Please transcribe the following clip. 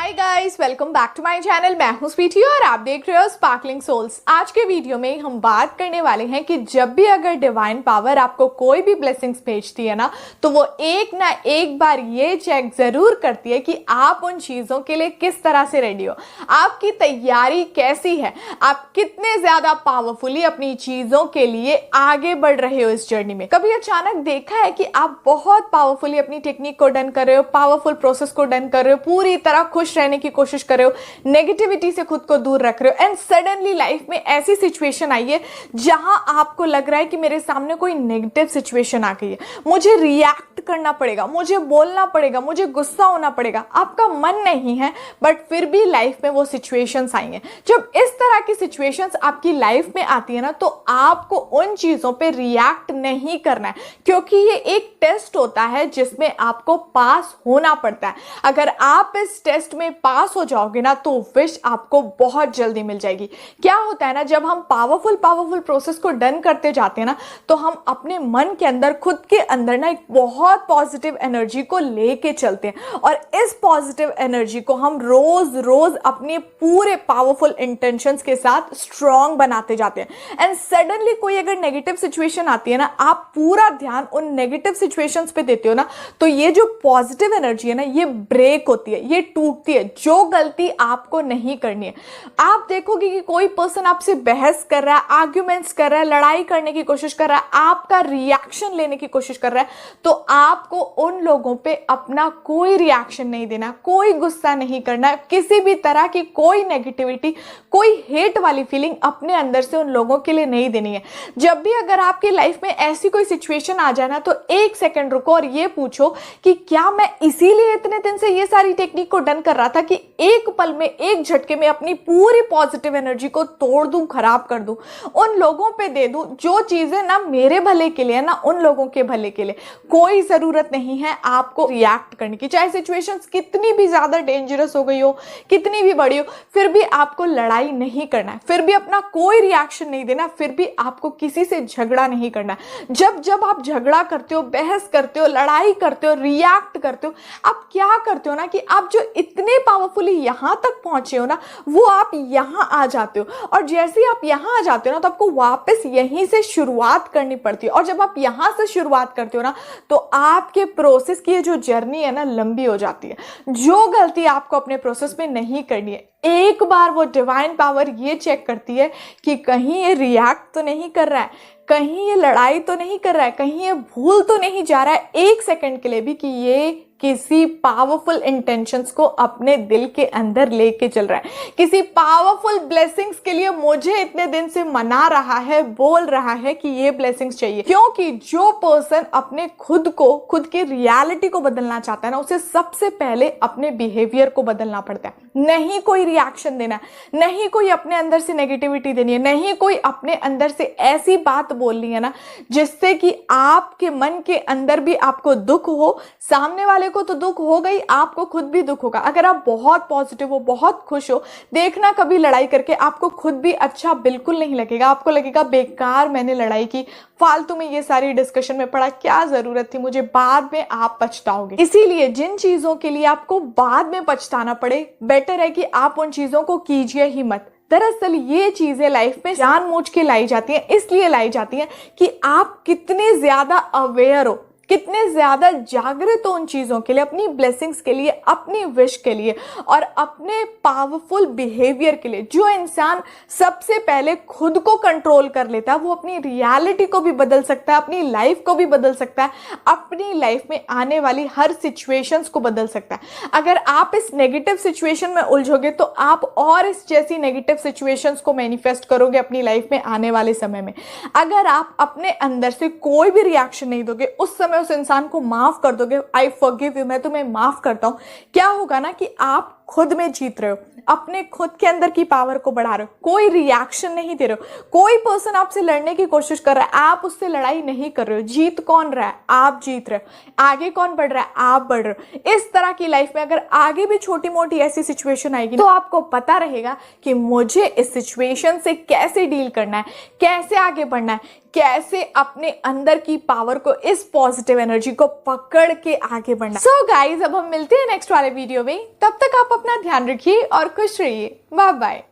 Hi guys, welcome back to my channel. मैं हूं स्वीटी और आप देख रहे हो स्पार्कलिंग सोल्स। आज के वीडियो में हम बात करने वाले हैं कि जब भी अगर डिवाइन पावर आपको कोई भी ब्लेसिंग्स भेजती है ना, तो वो एक ना एक बार ये चेक जरूर करती है कि आप उन चीजों के लिए किस तरह से रेडी हो, आपकी तैयारी कैसी है, आप कितने ज्यादा पावरफुली अपनी चीजों के लिए आगे बढ़ रहे हो इस जर्नी में। कभी अचानक देखा है कि आप बहुत पावरफुली अपनी टेक्निक को डन कर रहे हो, पावरफुल प्रोसेस को डन कर रहे हो, पूरी तरह खुश रहने की कोशिश कर रहे हो, नेगेटिविटी से खुद को दूर रख रहे हो, एंड सडनली लाइफ में ऐसी सिचुएशन आई है जहां आपको लग रहा है कि मेरे सामने कोई नेगेटिव सिचुएशन आ गई है, मुझे रिएक्ट करना पड़ेगा, मुझे बोलना पड़ेगा, मुझे गुस्सा होना पड़ेगा। आपका मन नहीं है, बट फिर भी लाइफ में वो सिचुएशंस आई हैं। जब इस तरह की सिचुएशंस आपकी लाइफ में आती है ना, तो आपको उन चीजों पे रिएक्ट नहीं करना है, क्योंकि ये एक टेस्ट होता है जिसमें आपको पास होना पड़ता है। अगर आप इस टेस्ट में पास हो जाओगे ना, तो विश आपको बहुत जल्दी मिल जाएगी। क्या होता है ना, जब हम पावरफुल प्रोसेस को डन करते जाते हैं ना, तो हम अपने मन के अंदर, खुद के अंदर ना एक बहुत पॉजिटिव एनर्जी को लेके चलते हैं, और इस पॉजिटिव एनर्जी को हम रोज रोज अपने पूरे पावरफुल इंटेंशंस के साथ स्ट्रॉन्ग बनाते जाते हैं। एंड सडनली कोई अगर नेगेटिव सिचुएशन आती है ना, आप पूरा ध्यान उन नेगेटिव सिचुएशंस पे देते हो ना, तो ये जो पॉजिटिव एनर्जी है ना, ये ब्रेक होती है, ये टूटती है। जो गलती आपको नहीं करनी है, आप देखोगे कि कोई पर्सन आपसे बहस कर रहा है, आर्ग्यूमेंट्स कर रहा है, लड़ाई करने की कोशिश कर रहा है, आपका रिएक्शन लेने की कोशिश कर रहा है, तो आपको उन लोगों पे अपना कोई रिएक्शन नहीं देना, कोई गुस्सा नहीं करना, किसी भी तरह की कोई नेगेटिविटी, कोई हेट वाली फीलिंग अपने अंदर से उन लोगों के लिए नहीं देनी है। जब भी अगर आपकी लाइफ में ऐसी कोई सिचुएशन आ जाए ना, तो एक सेकंड रुको और ये पूछो कि क्या मैं इसीलिए इतने दिन से ये सारी टेक्निक को डन कर रहा था कि एक पल में, एक झटके में अपनी पूरी पॉजिटिव एनर्जी को तोड़ दूं, खराब कर दूं, उन लोगों पे दे दूं जो चीजें ना मेरे भले के लिए, ना उन लोगों के भले के लिए। कोई जरूरत नहीं है आपको रिएक्ट करने की, चाहे सिचुएशंस कितनी भी ज्यादा डेंजरस हो गई हो, कितनी भी बड़ी हो, फिर भी आपको लड़ाई नहीं करना है, फिर भी अपना कोई रिएक्शन नहीं देना, फिर भी आपको किसी से झगड़ा नहीं करना है। जब जब आप झगड़ा करते हो, बहस करते हो, लड़ाई करते हो, रिएक्ट करते हो, आप क्या करते हो ना कि आप जो इतने पावरफुली यहां तक पहुंचे हो ना, वो आप यहां आ जाते हो, और जैसे ही आप यहां आ जाते हो ना, तो आपको वापस यहीं से शुरुआत करनी पड़ती है। और जब आप यहां से शुरुआत करते हो ना, तो आपके प्रोसेस की जो जर्नी है ना, लंबी हो जाती है। जो गलती आपको अपने प्रोसेस में नहीं करनी है, एक बार वो डिवाइन पावर ये चेक करती है कि कहीं ये रिएक्ट तो नहीं कर रहा है, कहीं ये लड़ाई तो नहीं कर रहा है, कहीं ये भूल तो नहीं जा रहा है एक सेकंड के लिए भी कि ये किसी पावरफुल इंटेंशंस को अपने दिल के अंदर लेके चल रहा है, किसी पावरफुल ब्लेसिंग्स के लिए मुझे इतने दिन से मना रहा है, बोल रहा है कि ये ब्लेसिंग्स चाहिए। क्योंकि जो पर्सन अपने खुद को, खुद की रियलिटी को बदलना चाहता है ना, उसे सबसे पहले अपने बिहेवियर को बदलना पड़ता है। नहीं कोई रिएक्शन देना, नहीं कोई अपने अंदर से नेगेटिविटी देनी है, नहीं कोई अपने अंदर से ऐसी बात बोलनी है ना जिससे कि आपके मन के अंदर भी आपको दुख हो, सामने वाले को तो दुख हो गई, आपको खुद भी दुख होगा। अगर आप बहुत पॉजिटिव हो, बहुत खुश हो, देखना कभी लड़ाई करके आपको खुद भी अच्छा बिल्कुल नहीं लगेगा, आपको लगेगा बेकार मैंने लड़ाई की, फालतू में ये सारी डिस्कशन में पड़ा, क्या जरूरत थी मुझे, बाद में आप पछताओगे। इसीलिए जिन चीजों के लिए आपको बाद में पछताना पड़े, बेटर है कि आप उन चीजों को कीजिए ही मत। दरअसल ये चीजें लाइफ में जानबूझ के लाई जाती हैं, इसलिए लाई जाती हैं कि आप कितने ज्यादा अवेयर हो, कितने ज्यादा जागृत हो उन चीजों के लिए, अपनी ब्लेसिंग्स के लिए, अपनी विश के लिए, और अपने पावरफुल बिहेवियर के लिए। जो इंसान सबसे पहले खुद को कंट्रोल कर लेता है, वो अपनी रियलिटी को भी बदल सकता है, अपनी लाइफ को भी बदल सकता है, अपनी लाइफ में आने वाली हर सिचुएशंस को बदल सकता है। अगर आप इस नेगेटिव सिचुएशन में उलझोगे, तो आप और इस जैसी नेगेटिव सिचुएशंस को मैनिफेस्ट करोगे अपनी लाइफ में आने वाले समय में। अगर आप अपने अंदर से कोई भी रिएक्शन नहीं दोगे, उस समय उस इंसान को माफ कर दोगे, आई फॉरगिव यू, मैं तुम्हें माफ करता हूं, क्या होगा ना कि आप खुद में जीत रहे हो, अपने खुद के अंदर की पावर को बढ़ा रहे हो, कोई रिएक्शन नहीं दे रहे हो। कोई पर्सन आपसे लड़ने की कोशिश कर रहा है, आप उससे लड़ाई नहीं कर रहे हो। जीत कौन रहा है? आप जीत रहे हो। आगे कौन बढ़ रहा है? आप बढ़ रहे हो। इस तरह की लाइफ में अगर आगे भी छोटी मोटी ऐसी सिचुएशन आएगी, तो आपको पता रहेगा कि मुझे इस सिचुएशन से कैसे डील करना है, कैसे आगे बढ़ना है, कैसे अपने अंदर की पावर को, इस पॉजिटिव एनर्जी को पकड़ के आगे बढ़ना। सो गाइज, अब हम मिलते हैं नेक्स्ट वाले वीडियो में। तब तक आप अपना ध्यान रखिए और खुश रहिए। Bye bye.